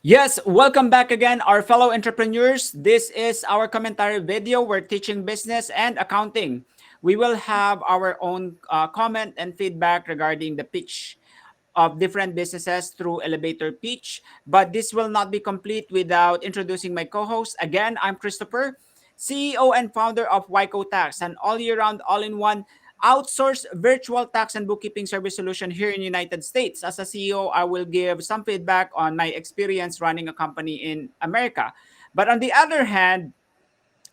Yes, welcome back again, our fellow entrepreneurs. This is our commentary video. We're teaching business and accounting. We will have our own comment and feedback regarding the pitch of different businesses through elevator pitch, but this will not be complete without introducing my co-host. Again, I'm Christopher, CEO and founder of Wyco Tax, an all-year-round, all-in-one outsourced virtual tax and bookkeeping service solution here in United States. As a CEO, I will give some feedback on my experience running a company in America. But on the other hand,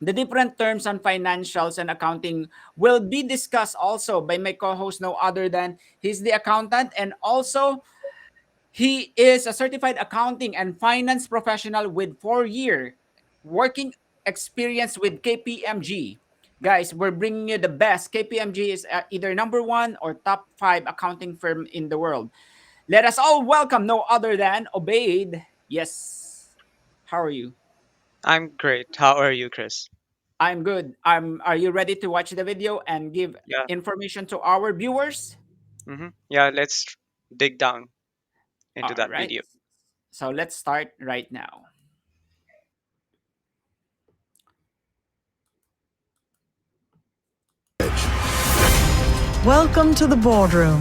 the different terms on financials and accounting will be discussed also by my co-host, no other than he's the accountant, and also he is a certified accounting and finance professional with 4 year working experience with KPMG. Guys, we're bringing you the best. KPMG is either number one or top five accounting firm in the world. Let us all welcome no other than Obaid. Yes. How are you? I'm great. How are you, Chris? I'm good. Are you ready to watch the video and give Yeah. information to our viewers? Yeah, let's dig down into All that right. video. So let's start right now. Welcome to the boardroom.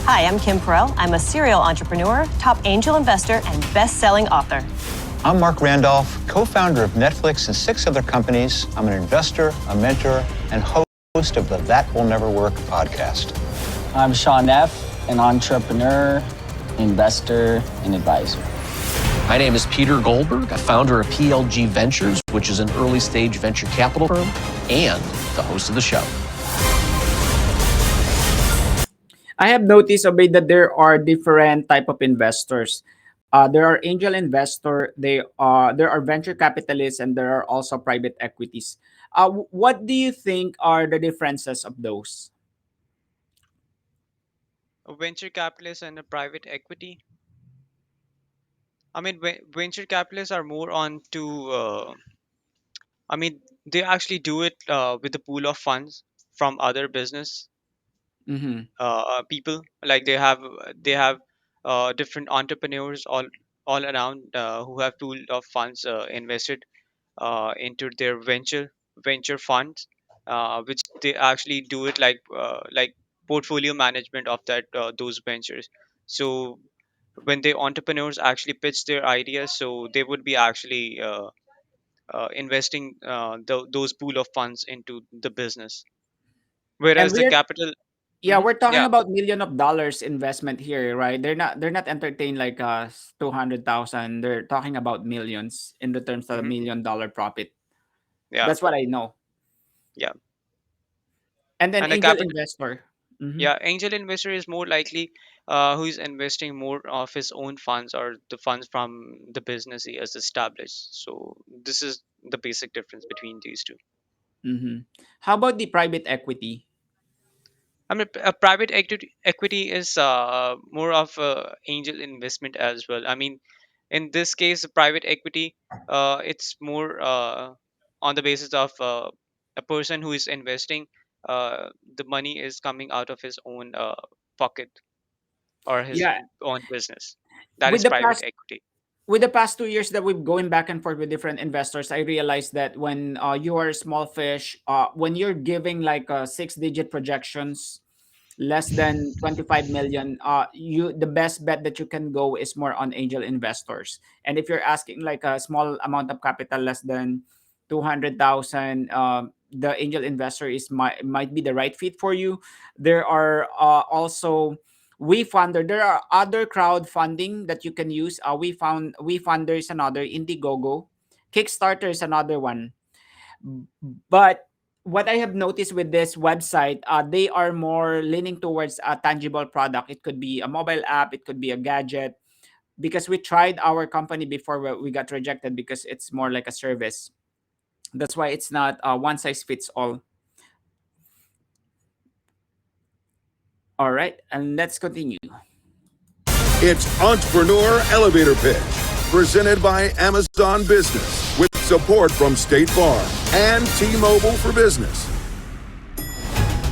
Hi, I'm Kim Perrell. I'm a serial entrepreneur, top angel investor, and best-selling author. I'm Mark Randolph, co-founder of Netflix and 6 other companies. I'm an investor, a mentor, and host of the That Will Never Work podcast. I'm Sean Neff, an entrepreneur, investor, and advisor. My name is Peter Goldberg, a founder of PLG Ventures, which is an early stage venture capital firm, and the host of the show. I have noticed, Obey, that there are different type of investors. There are angel investor, there are venture capitalists, and there are also private equities. What do you think are the differences of those? A venture capitalist and a private equity. I mean, venture capitalists are more on to. I mean, they actually do it with a pool of funds from other business Mm-hmm. people. Like they have different entrepreneurs all around who have pool of funds invested into their venture funds, which they actually do it like portfolio management of that those ventures. So when the entrepreneurs actually pitch their ideas, so they would be actually investing those pool of funds into the business, And whereas the we're capital. Yeah, we're talking Yeah. about million of dollars investment here, right? They're not entertained like 200,000. They're talking about millions in the terms of a hmm $1 million profit. yeah, That's what I know. yeah. And then And a angel capital. investor. Mm-hmm. Yeah, angel investor is more likely who is investing more of his own funds or the funds from the business he has established. So this is the basic difference between these two. Mm-hmm. How about the private equity? I mean, a private equity is more of a angel investment as well. I mean, in this case, the private equity, it's more on the basis of a person who is investing. The money is coming out of his own pocket or his Yeah, own business. That with is the private past equity. with the past 2 years that we've going back and forth with different investors, I realized that when you are a small fish, when you're giving like 6 digit projections, less than 25 million, you the best bet that you can go is more on angel investors. And if you're asking like a small amount of capital, less than 200,000, the angel investor is might be the right fit for you. There are also WeFunder. There are other crowdfunding that you can use. WeFunder is another, Indiegogo, Kickstarter is another one. But what I have noticed with this website, they are more leaning towards a tangible product. It could be a mobile app, it could be a gadget. Because we tried our company before, where we got rejected because it's more like a service. That's why it's not one size fits all. All right, and let's continue. It's Entrepreneur Elevator Pitch, presented by Amazon Business, with support from State Farm and T-Mobile for Business.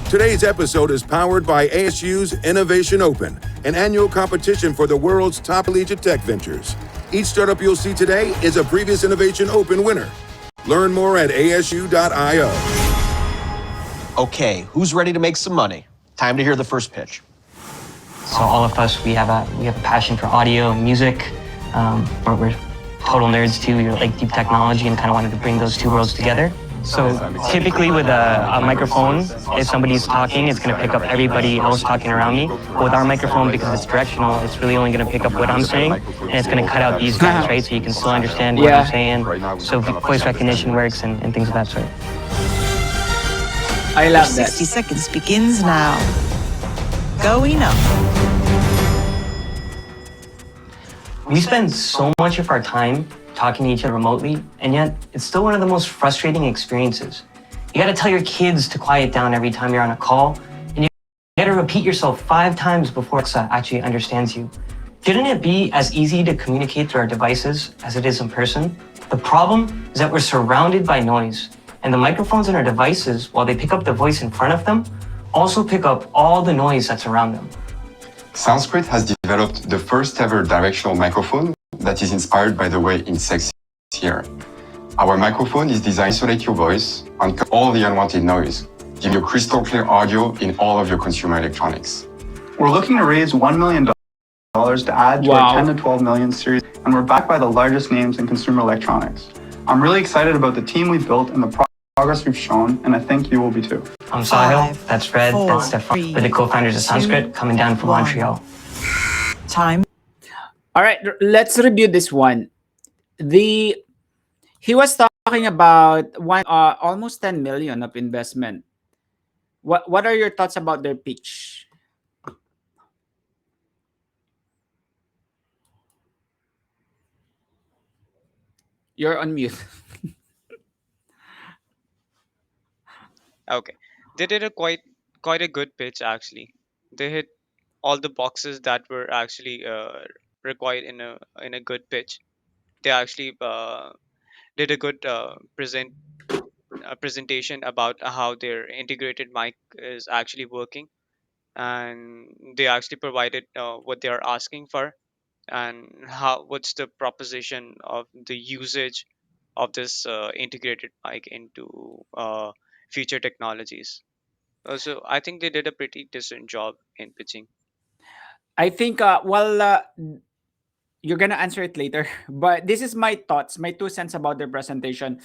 Today's episode is powered by ASU's Innovation Open, an annual competition for the world's top collegiate tech ventures. Each startup you'll see today is a previous Innovation Open winner. Learn more at asu.io. Okay, who's ready to make some money? Time to hear the first pitch. So all of us, we have a passion for audio and music. We're total nerds too. We like deep technology and kind of wanted to bring those two worlds together. So typically with a microphone, if somebody's talking, it's going to pick up everybody else talking around me. But with our microphone, because it's directional, it's really only going to pick up what I'm saying, and it's going to cut out these guys, right? So you can still understand what I'm saying. So voice recognition works and things of that sort. I love that. 60 seconds begins now. Going up. We spend so much of our time talking to each other remotely, and yet it's still one of the most frustrating experiences. You gotta tell your kids to quiet down every time you're on a call, and you gotta repeat yourself 5 times before it actually understands you. Shouldn't it be as easy to communicate through our devices as it is in person? The problem is that we're surrounded by noise, and the microphones in our devices, while they pick up the voice in front of them, also pick up all the noise that's around them. Sanskrit has developed the first ever directional microphone that is inspired by the way insects hear. Our microphone is designed to isolate your voice and cut all the unwanted noise, give you crystal clear audio in all of your consumer electronics. We're looking to raise $1 million to add to our 10 to 12 million series, and we're backed by the largest names in consumer electronics. I'm really excited about the team we've built and the progress we've shown, and I think you will be too. I'm Sahil, that's Fred, that's Stefan. We're the co-founders of Sanskrit, coming down from Montreal. Time. All right, let's review this one. He was talking about almost 10 million of investment. What are your thoughts about their pitch? You're on mute. Okay, they did a quite a good pitch actually. They hit all the boxes that were actually required in a good pitch. They actually did a good presentation about how their integrated mic is actually working, and they actually provided what they are asking for, and what's the proposition of the usage of this integrated mic into future technologies. So I think they did a pretty decent job in pitching. I think, you're going to answer it later, but this is my thoughts, my 2 cents about their presentation.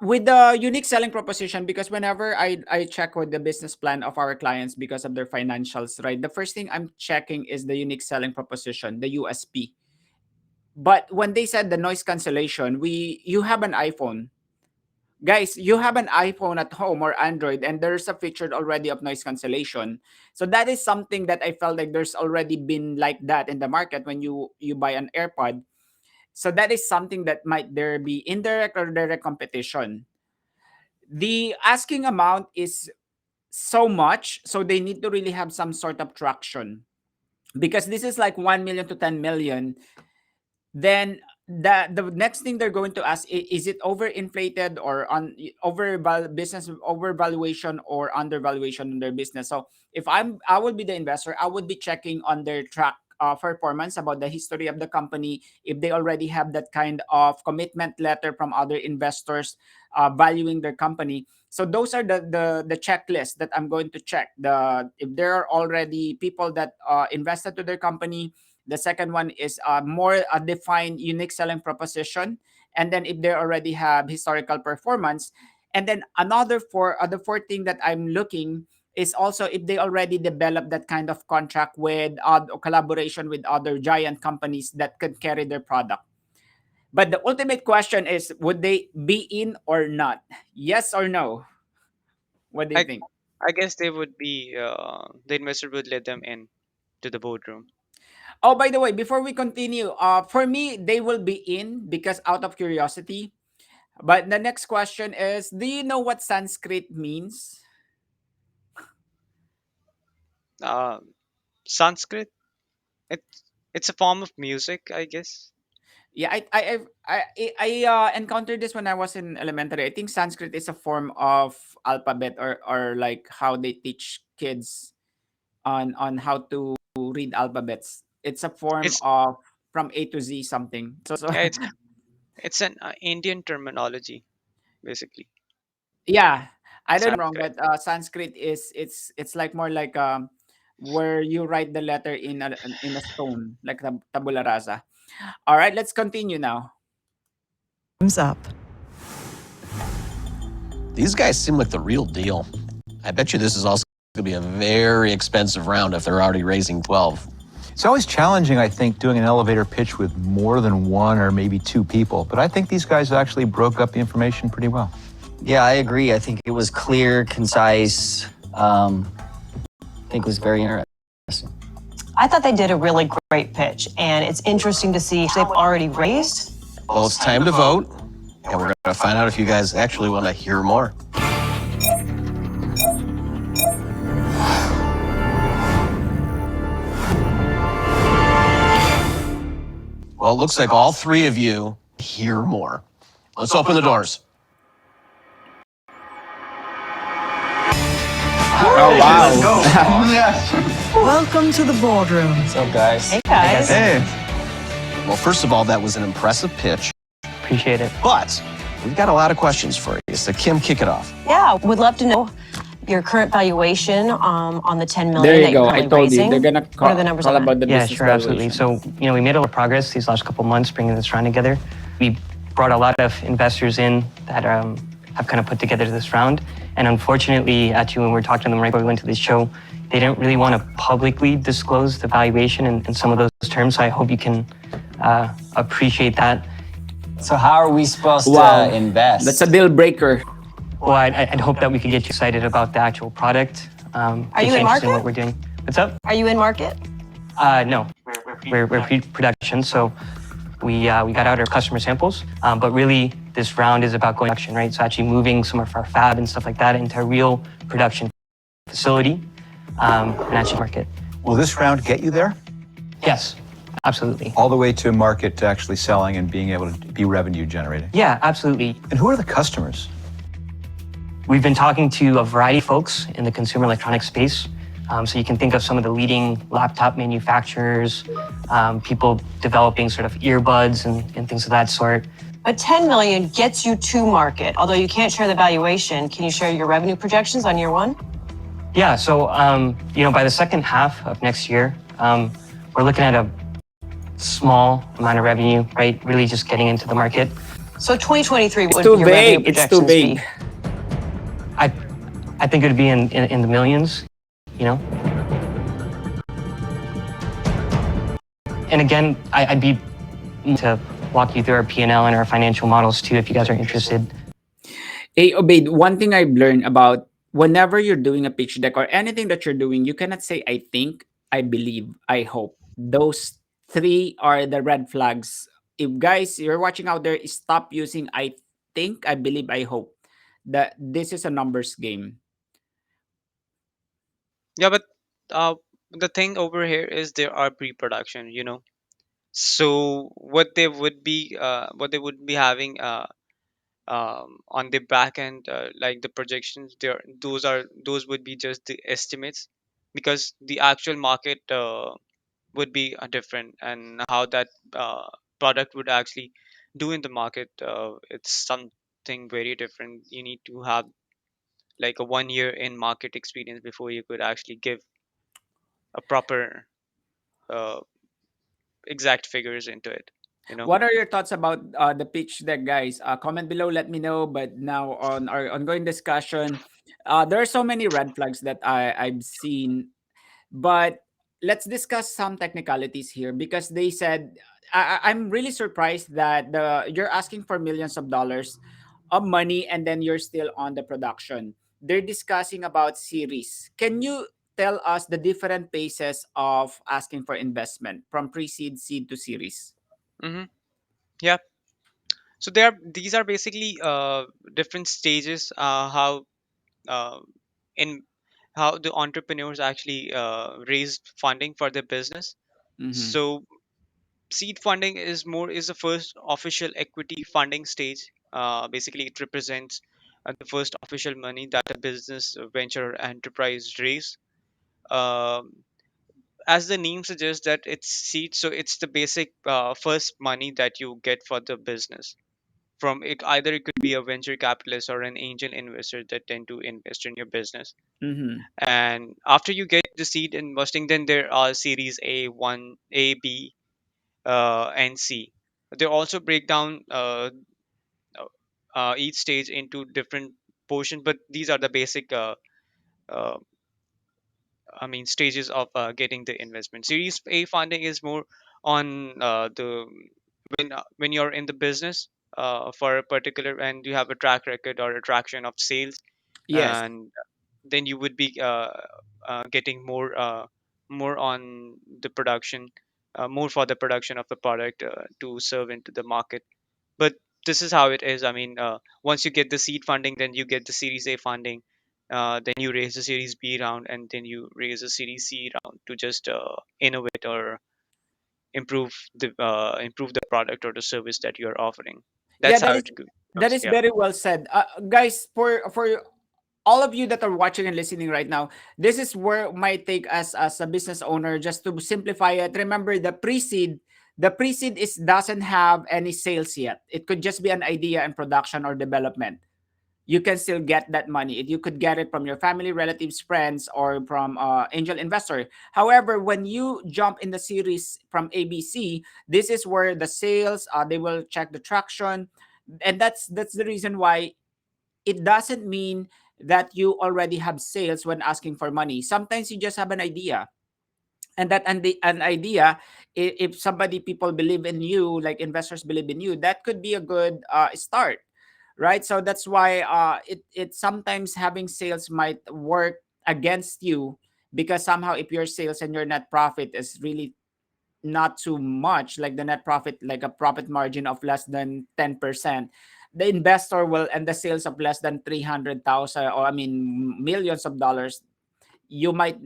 With the unique selling proposition, because whenever I check with the business plan of our clients because of their financials, right, the first thing I'm checking is the unique selling proposition, the USP. But when they said the noise cancellation, you have an iPhone. Guys, you have an iPhone at home or Android, and there's a feature already of noise cancellation. So that is something that I felt like there's already been like that in the market when you buy an AirPod. So that is something that might there be indirect or direct competition. The asking amount is so much, so they need to really have some sort of traction, because this is like 1 million to 10 million. Then the next thing they're going to ask is it overinflated or business overvaluation or undervaluation in their business. So if I would be the investor, I would be checking on their track performance, about the history of the company, if they already have that kind of commitment letter from other investors valuing their company. So those are the checklist that I'm going to check. If there are already people that invested to their company. The second one is more a defined unique selling proposition. And then if they already have historical performance. And then the fourth thing that I'm looking is also if they already developed that kind of contract with or collaboration with other giant companies that could carry their product. But the ultimate question is, would they be in or not? Yes or no? What do you I think? I guess they would be the investor would let them in to the boardroom. Oh, by the way, before we continue, for me, they will be in because out of curiosity. But the next question is, do you know what Sanskrit means? Sanskrit, it's a form of music, I guess. Yeah, I encountered this when I was in elementary. I think Sanskrit is a form of alphabet, or like how they teach kids on how to read alphabets. It's a form It's of from A to Z something. So Yeah, it's an Indian terminology basically. yeah, I don't know if I'm wrong, Sanskrit. but Sanskrit is it's like more like where you write the letter in a stone, like tabula rasa. All right, let's continue now. Thumbs up. These guys seem like the real deal. I bet you this is also going to be a very expensive round if they're already raising 12. It's always challenging, I think, doing an elevator pitch with more than one or maybe two people, but I think these guys actually broke up the information pretty well. Yeah, I agree. I think it was clear, concise. I think it was very interesting. I thought they did a really great pitch, and it's interesting to see they've already raised. Well, it's time to vote, and we're going to find out if you guys actually want to hear more. Well, it looks like all three of you hear more. Let's open the doors. Oh wow! Welcome to the boardroom. What's up, guys? Hey, guys. Hey. Well, first of all, that was an impressive pitch, Appreciate it. but we've got a lot of questions for you. So, Kim, kick it off. Yeah, would love to know your current valuation on the 10 million There that you go. you're I currently told you raising. they're gonna What call, are the numbers call on that? about the Yeah, business sure, absolutely. valuation. So, we made a lot of progress these last couple months bringing this round together. We brought a lot of investors in that have kind of put together this round. And unfortunately, actually, when we were talking to them right before we went to this show, they didn't really want to publicly disclose the valuation and some of those terms. So I hope you can appreciate that. So how are we supposed Wow. to invest? That's a deal breaker. Well, I'd hope that we could get you excited about the actual product. Are get you in interested market? what we're doing. What's up? Are you in market? No, we're pre-production, so we got out our customer samples, but really this round is about going production, right? So actually moving some of our fab and stuff like that into a real production facility and actually market. Will this round get you there? Yes, absolutely. All the way to market to actually selling and being able to be revenue generating? Yeah, absolutely. And who are the customers? We've been talking to a variety of folks in the consumer electronics space. So you can think of some of the leading laptop manufacturers, people developing sort of earbuds and things of that sort. But 10 million gets you to market. Although you can't share the valuation, can you share your revenue projections on year one? Yeah, so by the second half of next year, we're looking at a small amount of revenue, right? Really just getting into the market. So 2023, what too would your revenue vague. It's too projections vague. be? I think it would be in the millions, you know? And again, I'd be to walk you through our P&L and our financial models too, if you guys are interested. Hey, Obaid, one thing I've learned about whenever you're doing a pitch deck or anything that you're doing, you cannot say, I think, I believe, I hope. Those three are the red flags. If guys, you're watching out there, stop using I think, I believe, I hope. That this is a numbers game. Yeah, but the thing over here is there are pre-production, So what they would be having on the back end, like the projections, those would be just the estimates, because the actual market would be different, and how that product would actually do in the market, it's something very different. You need to have like a 1 year in market experience before you could actually give a proper uh, exact figures into it. What are your thoughts about the pitch deck, guys? Comment below, let me know. But now on our ongoing discussion, there are so many red flags that I've seen. But let's discuss some technicalities here because they said I'm really surprised that you're asking for millions of dollars of money and then you're still on the production. They're discussing about series. Can you tell us the different phases of asking for investment from pre-seed, seed to series? Hmm. Yeah. So these are basically different stages, how uh, in how the entrepreneurs actually raised funding for their business. Mm-hmm. So seed funding is the first official equity funding stage. Basically, it represents the first official money that a business venture or enterprise raise. Um, as the name suggests that it's seed, so it's the basic first money that you get for the business from it. Either it could be a venture capitalist or an angel investor that tend to invest in your business. Mm-hmm. And after you get the seed investing, then there are series A1, A, B, and C. They also break down each stage into different portions, but these are the basic uh, stages of getting the investment. Series A funding is more on the when you're in the business for a particular, and you have a track record or a traction of sales, Yes. and then you would be getting more on the production, more for the production of the product to serve into the market. But this is how it is. I mean, once you get the seed funding, then you get the Series A funding, then you raise the Series B round, and then you raise a Series C round to just innovate or improve the product or the service that you're offering. Yeah, That's how it that goes. is Yeah. very well said, guys. For all of you that are watching and listening right now, this is where might take us as a business owner. Just to simplify it, remember the pre-seed. The pre-seed is doesn't have any sales yet. It could just be an idea and production or development. You can still get that money. You could get it from your family, relatives, friends, or from angel investor. However, when you jump in the series from ABC, this is where the sales, they will check the traction, and that's the reason why it doesn't mean that you already have sales when asking for money. Sometimes you just have an idea, and that and the an idea, if somebody people believe in you, like investors believe in you, that could be a good start, right? So that's why it sometimes having sales might work against you, because somehow if your sales and your net profit is really not too much, like the net profit, like a profit margin of less than 10%, the investor will, and the sales of less than 300,000, or I mean millions of dollars, you might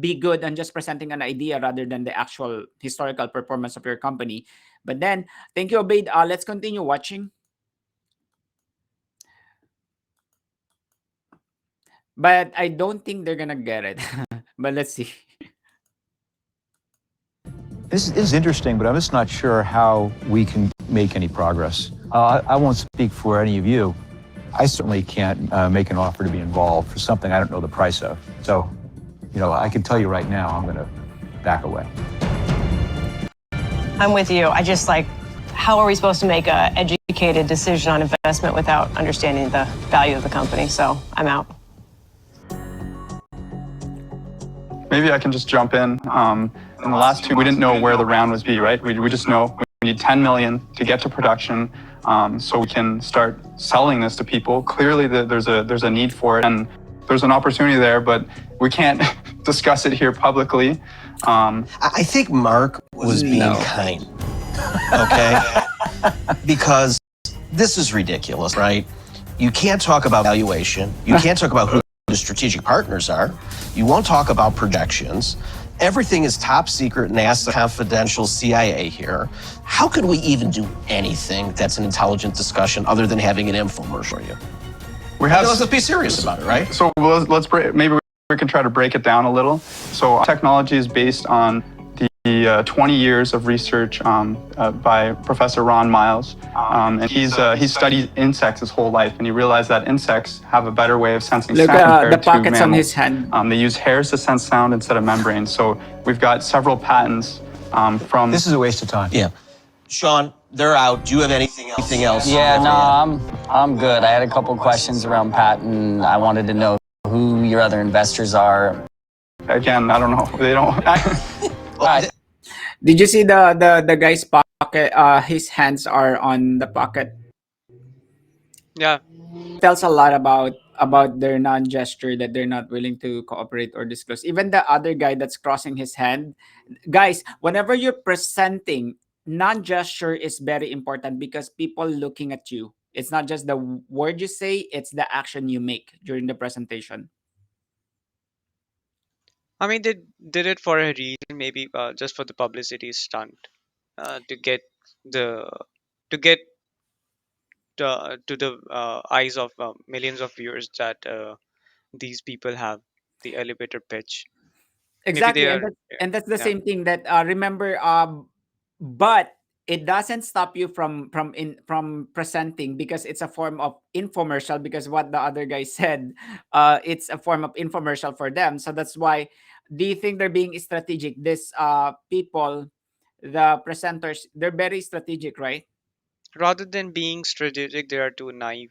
be good on just presenting an idea rather than the actual historical performance of your company. But then, thank you, Obaid. Let's continue watching. But I don't think they're gonna get it. But let's see. This is interesting, but I'm just not sure how we can make any progress. I won't speak for any of you. I certainly can't make an offer to be involved for something I don't know the price of. So, I can tell you right now, I'm going to back away. I'm with you. I just how are we supposed to make an educated decision on investment without understanding the value of the company? So I'm out. Maybe I can just jump in. In the last two, we didn't know where the round would be, right? We just know we need 10 million to get to production, so we can start selling this to people. Clearly, there's a need for it, and there's an opportunity there, but we can't discuss it here publicly. I think Mark was being kind, okay? Because this is ridiculous, right? You can't talk about valuation. You can't talk about who the strategic partners are. You won't talk about projections. Everything is top secret, NASA confidential, CIA here. How could we even do anything that's an intelligent discussion other than having an infomercial for you? Let's be serious about it, right? So maybe we can try to break it down a little. So our technology is based on the 20 years of research by Professor Ron Miles, and he's studied insects his whole life, and he realized that insects have a better way of sensing sound compared the to pockets mammals. on his hand. They use hairs to sense sound instead of membranes. So we've got several patents from. This is a waste of time. Yeah. Sean, they're out. Do you have anything else? Yeah, no, I'm good. I had a couple questions around patent. I wanted to know who your other investors are. Again, I don't know. They don't. Did you see the guy's pocket? His hands are on the pocket. Yeah. Tells a lot about their non-gesture, that they're not willing to cooperate or disclose. Even the other guy that's crossing his hand, guys, whenever you're presenting, non-gesture is very important, because people looking at you. It's not just the word you say, it's the action you make during the presentation. I mean, they did it for a reason, maybe just for the publicity stunt, to get the to get to the eyes of millions of viewers that these people have the elevator pitch. Maybe they Exactly, are. and that's the Yeah. same thing that remember. But it doesn't stop you from presenting, because it's a form of infomercial, because what the other guy said, it's a form of infomercial for them. So that's why, do you think they're being strategic? This people, the presenters, they're very strategic, right? Rather than being strategic, they are too naive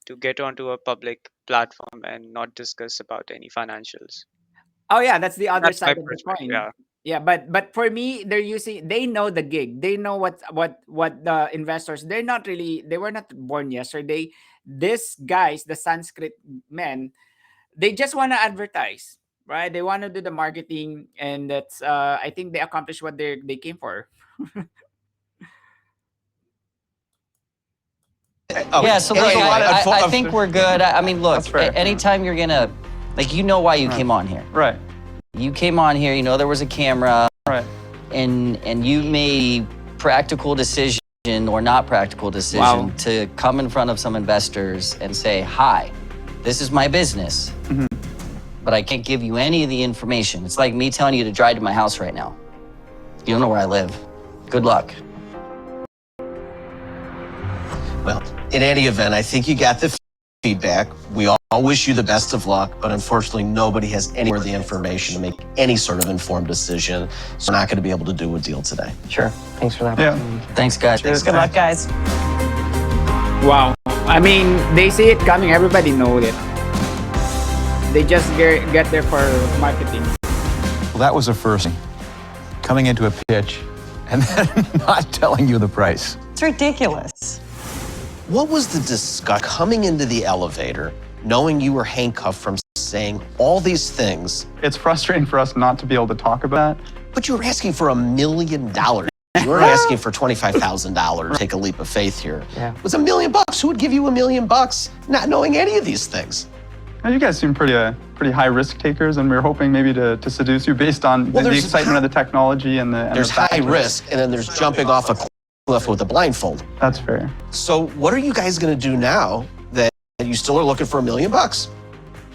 to get onto a public platform and not discuss about any financials. Oh yeah, that's the other That's my side of the perspective. coin. Yeah. Yeah, but for me, they know the gig. They know what the investors. They were not born yesterday. These guys, the Sanskrit men, they just want to advertise, right? They want to do the marketing, and that's I think they accomplished what they came for. Oh, Yeah, so look, anyway, I think we're good. I mean, look, That's fair. anytime you're gonna, like, you know why you came on here. Right. You came on here, you know there was a camera, Right. and you made practical decision or not practical decision Wow. to come in front of some investors and say, hi, this is my business, but I can't give you any of the information. It's like me telling you to drive to my house right now. You don't know where I live. Good luck. Well, in any event, I think you got the feedback. We all wish you the best of luck, but unfortunately, nobody has any of the information to make any sort of informed decision. So we're not going to be able to do a deal today. Sure. Thanks for that. Yeah. Thanks, guys. Cheers. Good luck, guys. Wow. I mean, they see it coming. Everybody knows it. They just get there for marketing. Well, that was a first thing. Coming into a pitch and then not telling you the price. It's ridiculous. What was the disgust coming into the elevator, knowing you were handcuffed from saying all these things, It's frustrating for us not to be able to talk about that. but you were asking for $1 million? You weren't asking for $25,000. Take a leap of faith here. Yeah. It was $1 million. Who would give you $1 million not knowing any of these things? Now, you guys seem pretty high risk takers, and we were hoping maybe to seduce you based on Well, the there's- excitement of the technology and the. There's high risk, and then there's jumping off a cliff with a blindfold. That's fair. So what are you guys going to do now that you still are looking for $1 million?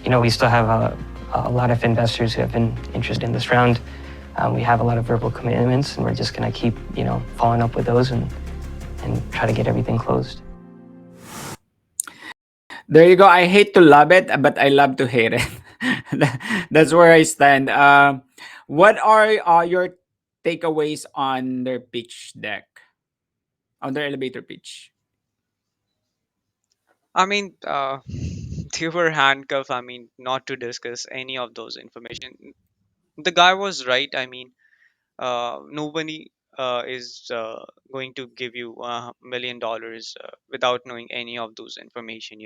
You know, we still have a lot of investors who have been interested in this round. We have a lot of verbal commitments, and we're just going to keep, following up with those and try to get everything closed. There you go. I hate to love it, but I love to hate it. That's where I stand. What are your takeaways on their pitch deck, on their elevator pitch? I mean, they were handcuffed. I mean, not to discuss any of those information. The guy was right. I mean, nobody is going to give you $1 million without knowing any of those information.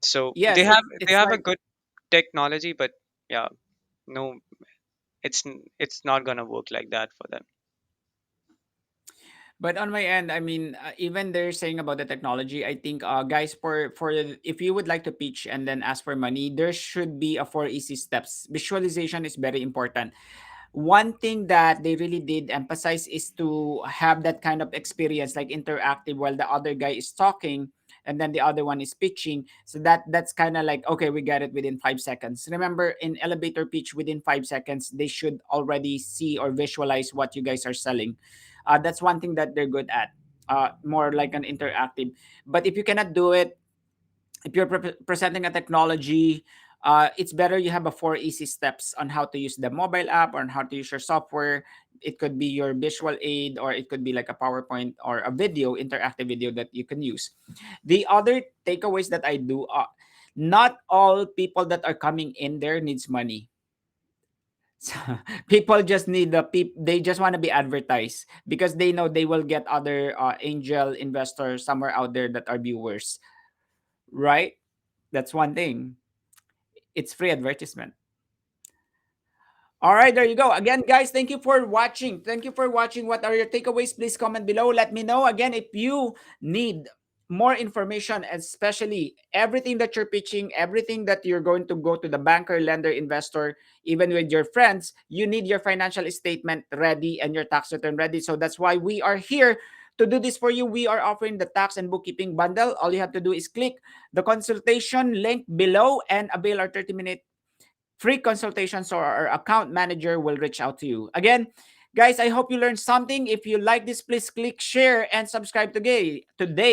So Yes, they it's have a like, good technology, but yeah, no, it's not gonna work like that for them. but on my end, I mean, even they're saying about the technology. I think, guys, if you would like to pitch and then ask for money, there should be a four easy steps. Visualization is very important. One thing that they really did emphasize is to have that kind of experience, like interactive, while the other guy is talking and then the other one is pitching. So that's kind of like, okay, we got it within 5 seconds. Remember, in elevator pitch, within 5 seconds they should already see or visualize what you guys are selling. That's one thing that they're good at, more like an interactive. But if you cannot do it, if you're presenting a technology, it's better you have a four easy steps on how to use the mobile app or on how to use your software. It could be your visual aid, or it could be like a PowerPoint or a video, interactive video that you can use. The other takeaways that I do, not all people that are coming in there needs money. So, people just need they just want to be advertised, because they know they will get other angel investors somewhere out there that are viewers, right? That's one thing. It's free advertisement. All right, there you go. Again, guys, thank you for watching. Thank you for watching. What are your takeaways? Please comment below. Let me know. Again, if you need more information, especially everything that you're pitching, everything that you're going to go to the banker, lender, investor, even with your friends, you need your financial statement ready and your tax return ready. So that's why we are here to do this for you. We are offering the tax and bookkeeping bundle. All you have to do is click the consultation link below and avail our 30-minute free consultations, or our account manager will reach out to you. Again, guys, I hope you learned something. If you like this, please click share and subscribe today.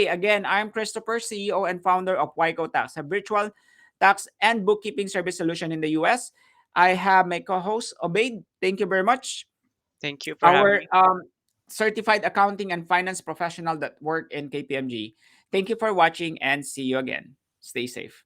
Again, I'm Christopher, CEO and founder of YCO Tax, a virtual tax and bookkeeping service solution in the US. I have my co-host, Obaid. Thank you very much. Thank you for having Our me. certified accounting and finance professional that work in KPMG. Thank you for watching and see you again. Stay safe.